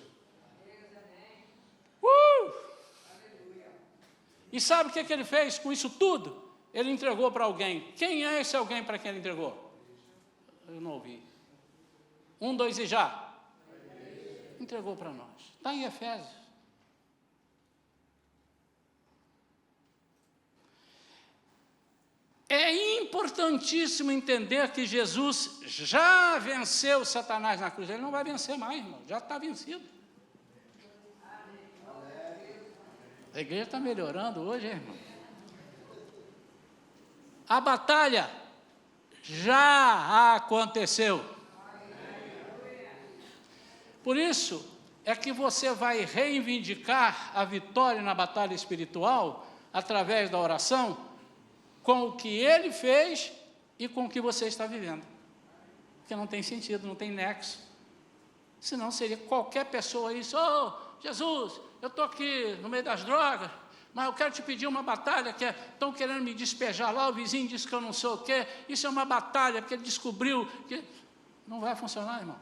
A: E sabe o que ele fez com isso tudo? Ele entregou para alguém. Quem é esse alguém para quem ele entregou? Eu não ouvi. 1, 2 e já. Entregou para nós. Está em Efésios. É importantíssimo entender que Jesus já venceu Satanás na cruz. Ele não vai vencer mais, irmão. Já está vencido. A igreja está melhorando hoje, hein, irmão? A batalha já aconteceu. Por isso é que você vai reivindicar a vitória na batalha espiritual através da oração com o que ele fez e com o que você está vivendo. Porque não tem sentido, não tem nexo. Senão seria qualquer pessoa isso, Jesus, eu estou aqui no meio das drogas, mas eu quero te pedir uma batalha, que estão querendo me despejar lá, o vizinho disse que eu não sei o quê, isso é uma batalha, porque ele descobriu que... Não vai funcionar, irmão.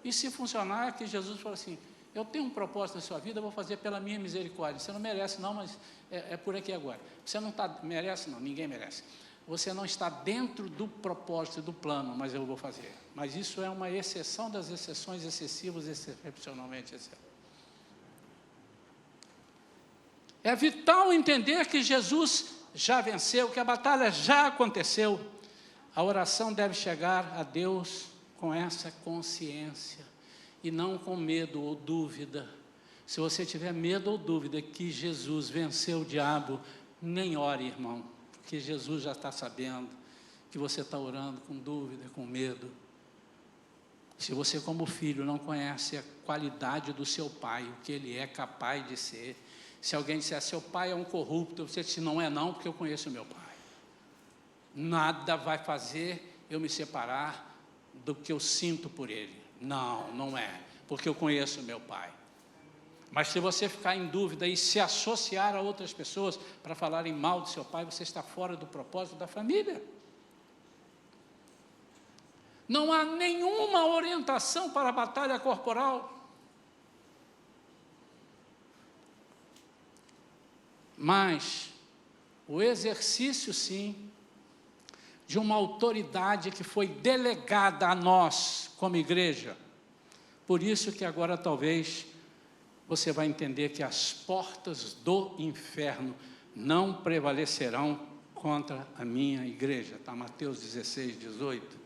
A: E se funcionar, que Jesus falou assim, eu tenho um propósito na sua vida, eu vou fazer pela minha misericórdia. Você não merece não, mas é por aqui agora. Você não merece não, ninguém merece. Você não está dentro do propósito, do plano, mas eu vou fazer. Mas isso é uma exceção das exceções excessivas, excepcionalmente excessivas. É vital entender que Jesus já venceu, que a batalha já aconteceu. A oração deve chegar a Deus com essa consciência e não com medo ou dúvida. Se você tiver medo ou dúvida que Jesus venceu o diabo, nem ore, irmão, porque Jesus já está sabendo que você está orando com dúvida, com medo. Se você, como filho, não conhece a qualidade do seu pai, o que ele é capaz de ser, se alguém disser, seu pai é um corrupto, você diz, não é não, porque eu conheço o meu pai. Nada vai fazer eu me separar do que eu sinto por ele. Não, não é, porque eu conheço o meu pai. Mas se você ficar em dúvida e se associar a outras pessoas para falarem mal do seu pai, você está fora do propósito da família. Não há nenhuma orientação para a batalha corporal. Mas o exercício, sim, de uma autoridade que foi delegada a nós, como igreja. Por isso que agora talvez você vai entender que as portas do inferno não prevalecerão contra a minha igreja. Está Mateus 16, 18.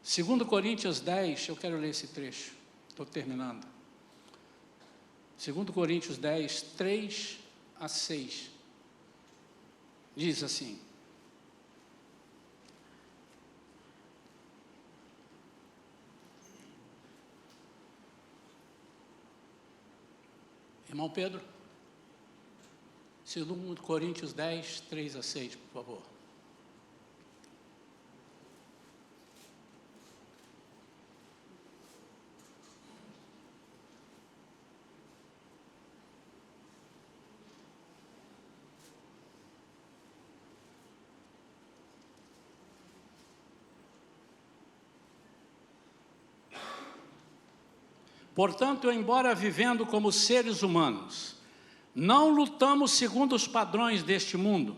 A: 2 Coríntios 10, eu quero ler esse trecho, estou terminando. 2 Coríntios 10, 3 a 6, diz assim: irmão Pedro, 2 Coríntios 10, 3 a 6, por favor. Portanto, embora vivendo como seres humanos, não lutamos segundo os padrões deste mundo,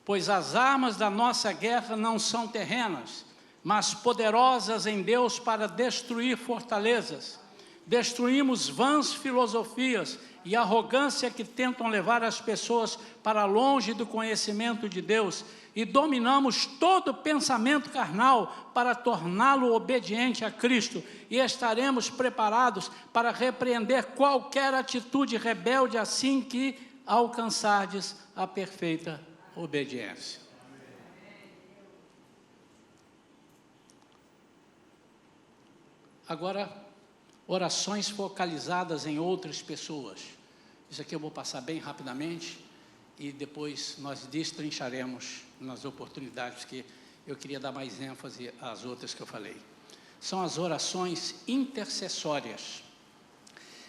A: pois as armas da nossa guerra não são terrenas, mas poderosas em Deus para destruir fortalezas. Destruímos vãs filosofias e arrogância que tentam levar as pessoas para longe do conhecimento de Deus e dominamos todo pensamento carnal para torná-lo obediente a Cristo e estaremos preparados para repreender qualquer atitude rebelde assim que alcançardes a perfeita obediência. Agora, orações focalizadas em outras pessoas. Isso aqui eu vou passar bem rapidamente e depois nós destrincharemos nas oportunidades que eu queria dar mais ênfase às outras que eu falei. São as orações intercessórias.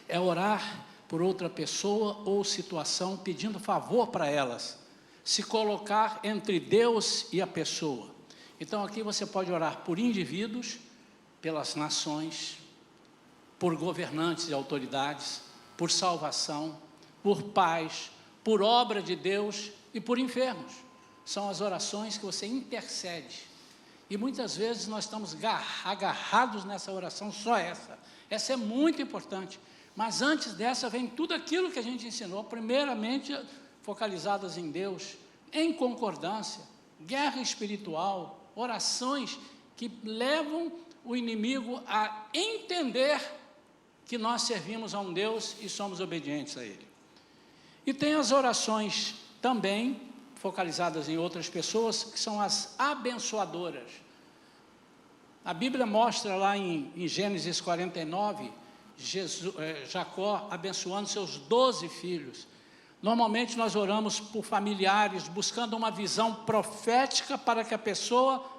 A: É orar por outra pessoa ou situação, pedindo favor para elas, se colocar entre Deus e a pessoa. Então aqui você pode orar por indivíduos, pelas nações, por governantes e autoridades, por salvação, por paz, por obra de Deus e por enfermos. São as orações que você intercede. E muitas vezes nós estamos agarrados nessa oração, só essa. Essa é muito importante. Mas antes dessa vem tudo aquilo que a gente ensinou, primeiramente focalizadas em Deus, em concordância, guerra espiritual, orações que levam o inimigo a entender que nós servimos a um Deus e somos obedientes a Ele. E tem as orações também focalizadas em outras pessoas, que são as abençoadoras. A Bíblia mostra lá em Gênesis 49, Jacó abençoando seus 12 filhos. Normalmente nós oramos por familiares, buscando uma visão profética para que a pessoa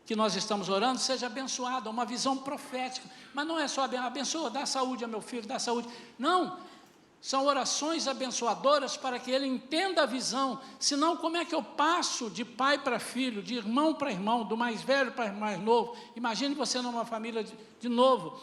A: que nós estamos orando seja abençoada, uma visão profética. Mas não é só abençoa, dá saúde a meu filho, dá saúde. Não, São orações abençoadoras para que ele entenda a visão. Senão, como é que eu passo de pai para filho, de irmão para irmão, do mais velho para o mais novo? Imagine você numa família de novo,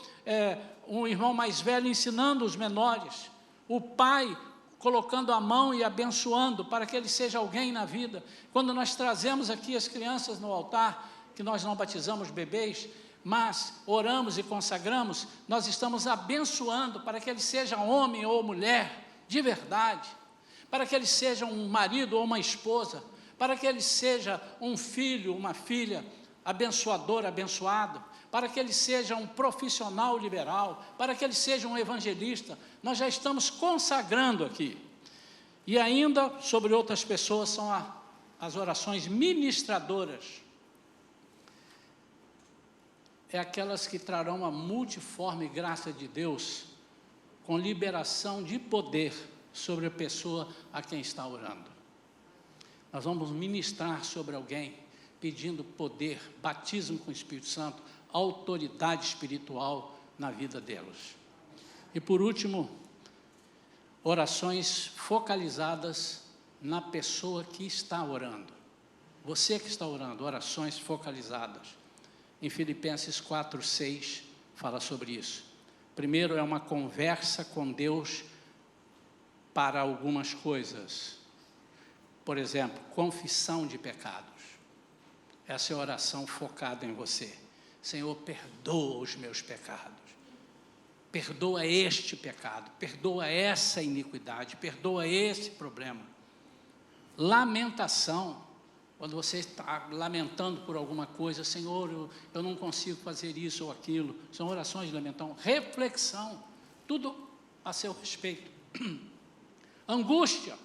A: um irmão mais velho ensinando os menores, o pai colocando a mão e abençoando para que ele seja alguém na vida. Quando nós trazemos aqui as crianças no altar, que nós não batizamos bebês, mas oramos e consagramos, nós estamos abençoando para que ele seja homem ou mulher de verdade, para que ele seja um marido ou uma esposa, para que ele seja um filho, uma filha abençoador, abençoado, para que ele seja um profissional liberal, para que ele seja um evangelista. Nós já estamos consagrando aqui. E ainda sobre outras pessoas são as orações ministradoras. É aquelas que trarão a multiforme graça de Deus, com liberação de poder sobre a pessoa a quem está orando. Nós vamos ministrar sobre alguém, pedindo poder, batismo com o Espírito Santo, autoridade espiritual na vida deles. E por último, orações focalizadas na pessoa que está orando. Você que está orando, orações focalizadas. Em Filipenses 4:6 fala sobre isso. Primeiro é uma conversa com Deus para algumas coisas. Por exemplo, confissão de pecados. Essa é a oração focada em você. Senhor, perdoa os meus pecados. Perdoa este pecado, perdoa essa iniquidade, perdoa esse problema. Lamentação. Quando você está lamentando por alguma coisa, Senhor, eu não consigo fazer isso ou aquilo, são orações de lamentação. Reflexão, tudo a seu respeito. Angústia,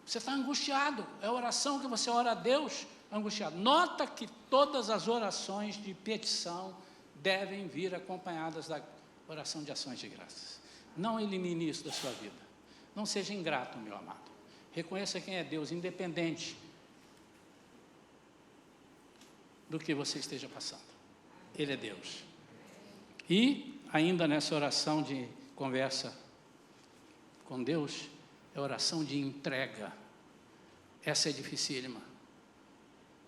A: você está angustiado, é a oração que você ora a Deus, angustiado. Nota que todas as orações de petição devem vir acompanhadas da oração de ações de graças. Não elimine isso da sua vida, não seja ingrato, meu amado. Reconheça quem é Deus, independente do que você esteja passando. Ele é Deus. E, ainda nessa oração de conversa com Deus, é oração de entrega. Essa é dificílima,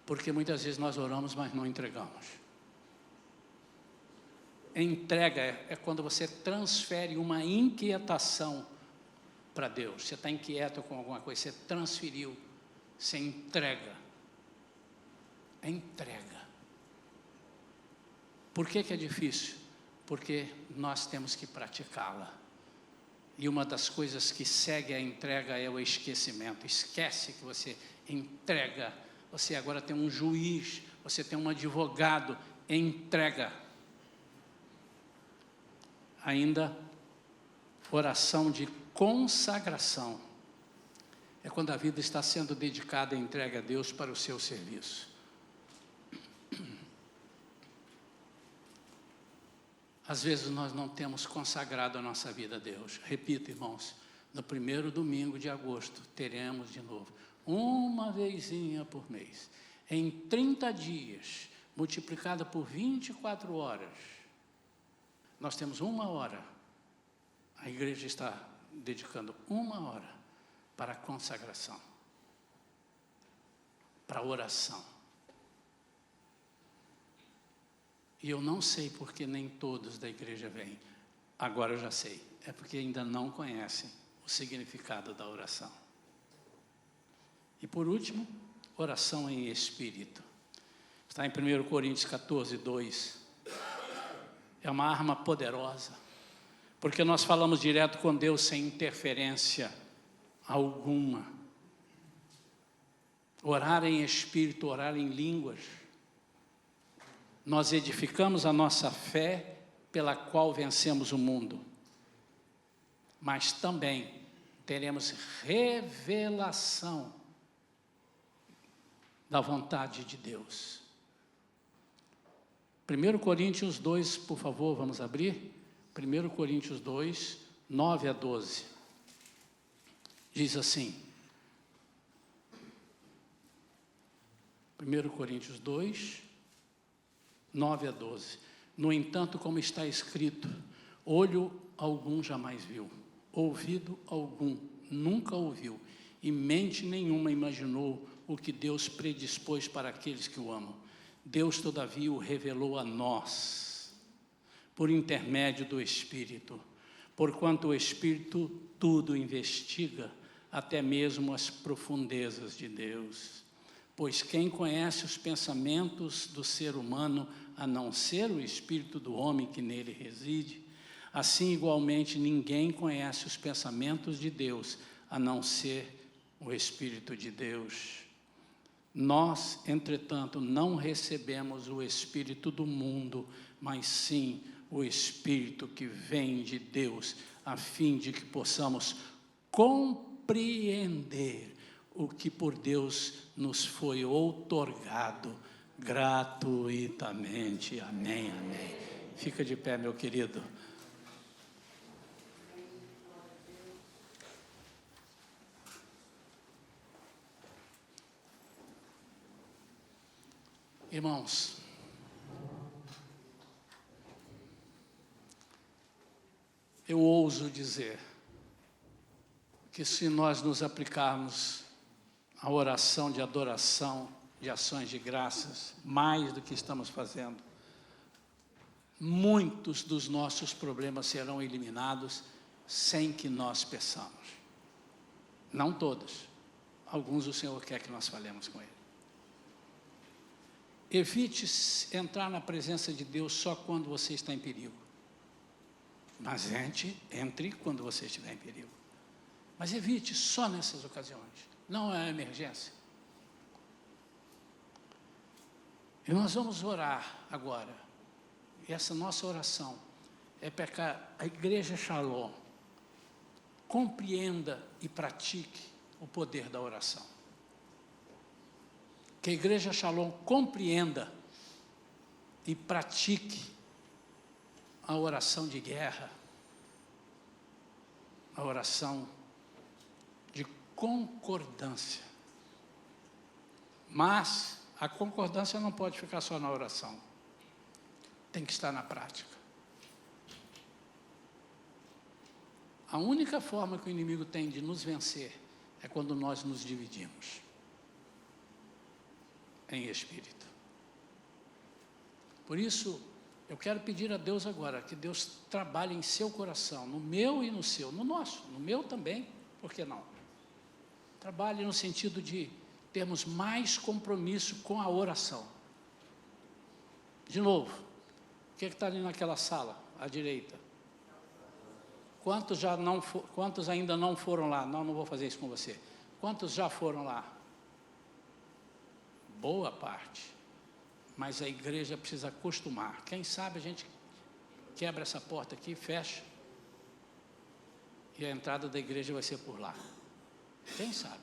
A: porque muitas vezes nós oramos, mas não entregamos. Entrega é quando você transfere uma inquietação para Deus. Você está inquieto com alguma coisa, você transferiu, você entrega. É entrega. Por que é difícil? Porque nós temos que praticá-la. E uma das coisas que segue a entrega é o esquecimento. Esquece que você entrega. Você agora tem um juiz, você tem um advogado, entrega. Ainda, oração de consagração. É quando a vida está sendo dedicada e entregue a Deus para o seu serviço. Às vezes nós não temos consagrado a nossa vida a Deus. Repito, irmãos, no primeiro domingo de agosto, teremos de novo, uma vezinha por mês, em 30 dias, multiplicada por 24 horas, nós temos 1 hora. A igreja está dedicando 1 hora para a consagração, para a oração. E eu não sei porque nem todos da igreja vêm. Agora eu já sei. É porque ainda não conhecem o significado da oração. E por último, oração em espírito. Está em 1 Coríntios 14:2. É uma arma poderosa. Porque nós falamos direto com Deus sem interferência alguma. Orar em espírito, orar em línguas. Nós edificamos a nossa fé pela qual vencemos o mundo. Mas também teremos revelação da vontade de Deus. 1 Coríntios 2, por favor, vamos abrir. 1 Coríntios 2, 9 a 12. Diz assim. 1 Coríntios 2, 9 a 12. No entanto, como está escrito, olho algum jamais viu, ouvido algum nunca ouviu, e mente nenhuma imaginou o que Deus predispôs para aqueles que o amam. Deus, todavia, o revelou a nós, por intermédio do Espírito, porquanto o Espírito tudo investiga, até mesmo as profundezas de Deus. Pois quem conhece os pensamentos do ser humano, a não ser o Espírito do homem que nele reside? Assim, igualmente, ninguém conhece os pensamentos de Deus, a não ser o Espírito de Deus. Nós, entretanto, não recebemos o Espírito do mundo, mas sim o Espírito que vem de Deus, a fim de que possamos compreender o que por Deus nos foi outorgado gratuitamente. Amém, amém. Fica de pé, meu querido. Irmãos, eu ouso dizer que se nós nos aplicarmos a oração de adoração, de ações de graças, mais do que estamos fazendo, muitos dos nossos problemas serão eliminados sem que nós peçamos. Não todos. Alguns o Senhor quer que nós falemos com Ele. Evite entrar na presença de Deus só quando você está em perigo. Mas entre quando você estiver em perigo. Mas evite só nessas ocasiões. Não é emergência. E nós vamos orar agora. E essa nossa oração é para que a Igreja Shalom compreenda e pratique o poder da oração. Que a Igreja Shalom compreenda e pratique a oração de guerra, a oração de concordância. Mas a concordância não pode ficar só na oração, tem que estar na prática. A única forma que o inimigo tem de nos vencer é quando nós nos dividimos em espírito. Por isso, eu quero pedir a Deus agora, que Deus trabalhe em seu coração, no meu e no seu, no nosso, no meu também, por que não? Trabalhe no sentido de termos mais compromisso com a oração. De novo, o que está ali naquela sala, à direita? Quantos ainda não foram lá? Não vou fazer isso com você. Quantos já foram lá? Boa parte, mas a igreja precisa acostumar. Quem sabe a gente quebra essa porta aqui, fecha, e a entrada da igreja vai ser por lá. Quem sabe?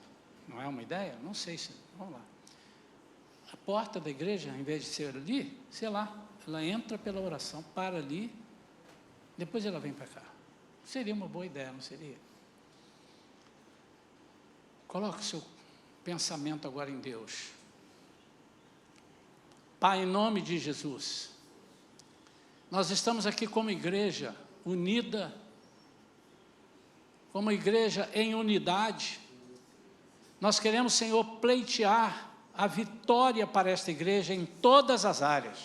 A: Não é uma ideia? Não sei se... Vamos lá. A porta da igreja, em vez de ser ali, sei lá, ela entra pela oração, para ali, depois ela vem para cá. Seria uma boa ideia, não seria? Coloque o seu pensamento agora em Deus. Pai, em nome de Jesus, nós estamos aqui como igreja unida, como igreja em unidade. Nós queremos, Senhor, pleitear a vitória para esta igreja em todas as áreas.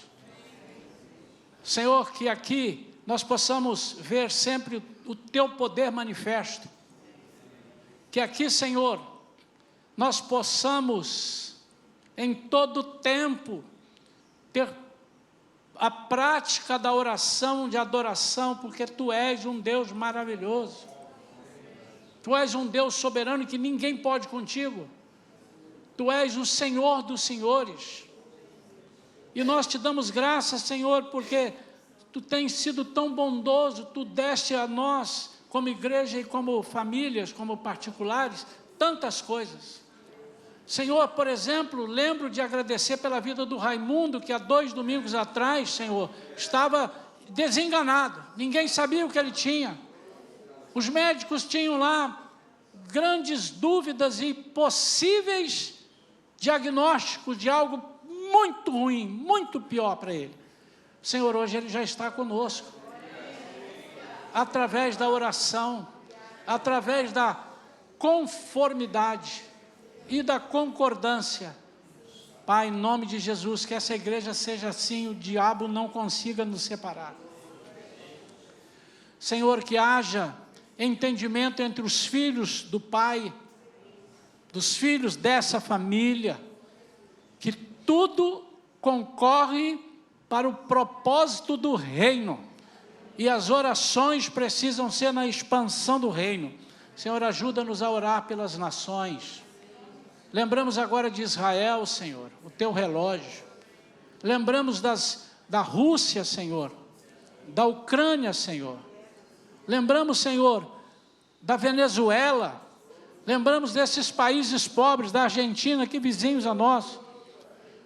A: Senhor, que aqui nós possamos ver sempre o Teu poder manifesto. Que aqui, Senhor, nós possamos, em todo tempo, ter a prática da oração, de adoração, porque Tu és um Deus maravilhoso. Tu és um Deus soberano que ninguém pode contigo. Tu és o Senhor dos senhores. E nós te damos graças, Senhor, porque Tu tens sido tão bondoso, Tu deste a nós, como igreja e como famílias, como particulares, tantas coisas. Senhor, por exemplo, lembro de agradecer pela vida do Raimundo, que há 2 domingos atrás, Senhor, estava desenganado, ninguém sabia o que ele tinha. Os médicos tinham lá grandes dúvidas e possíveis diagnósticos de algo muito ruim, muito pior para ele. Senhor, hoje ele já está conosco. através da oração, através da conformidade e da concordância. Pai, em nome de Jesus, que essa igreja seja assim, o diabo não consiga nos separar. Senhor, que haja entendimento entre os filhos do Pai, dos filhos dessa família, que tudo concorre para o propósito do reino, e as orações precisam ser na expansão do reino. Senhor, ajuda-nos a orar pelas nações. Lembramos agora de Israel, Senhor, o teu relógio. Lembramos da Rússia, Senhor, da Ucrânia, Senhor. Lembramos, Senhor, da Venezuela. Lembramos desses países pobres, da Argentina, que vizinhos a nós.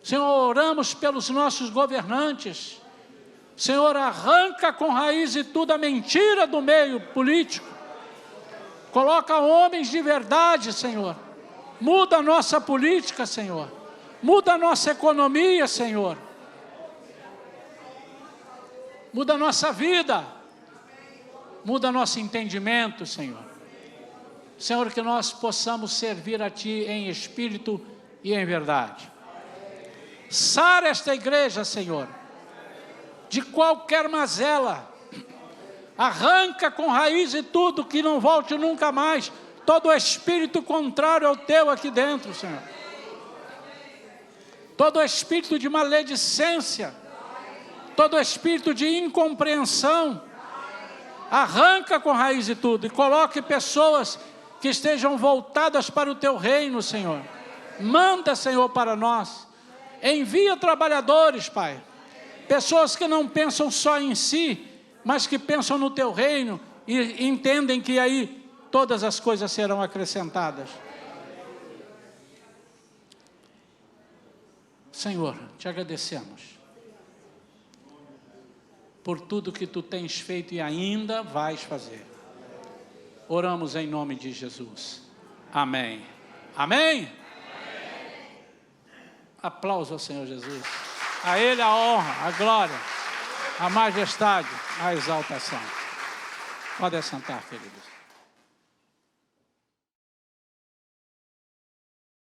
A: Senhor, oramos pelos nossos governantes. Senhor, arranca com raiz e tudo a mentira do meio político. Coloca homens de verdade, Senhor. Muda a nossa política, Senhor. Muda a nossa economia, Senhor. Muda a nossa vida. Muda nosso entendimento, Senhor. Senhor, que nós possamos servir a Ti em espírito e em verdade. Sara esta igreja, Senhor, de qualquer mazela. Arranca com raiz e tudo, que não volte nunca mais. Todo espírito contrário ao Teu aqui dentro, Senhor. Todo espírito de maledicência. Todo espírito de incompreensão. Arranca com raiz e tudo, e coloque pessoas que estejam voltadas para o Teu reino, Senhor. Manda, Senhor, para nós. Envia trabalhadores, Pai. Pessoas que não pensam só em si, mas que pensam no Teu reino e entendem que aí todas as coisas serão acrescentadas. Senhor, Te agradecemos por tudo que Tu tens feito e ainda vais fazer. Oramos em nome de Jesus. Amém. Amém? Aplauso ao Senhor Jesus. A Ele a honra, a glória, a majestade, a exaltação. Pode assentar, queridos.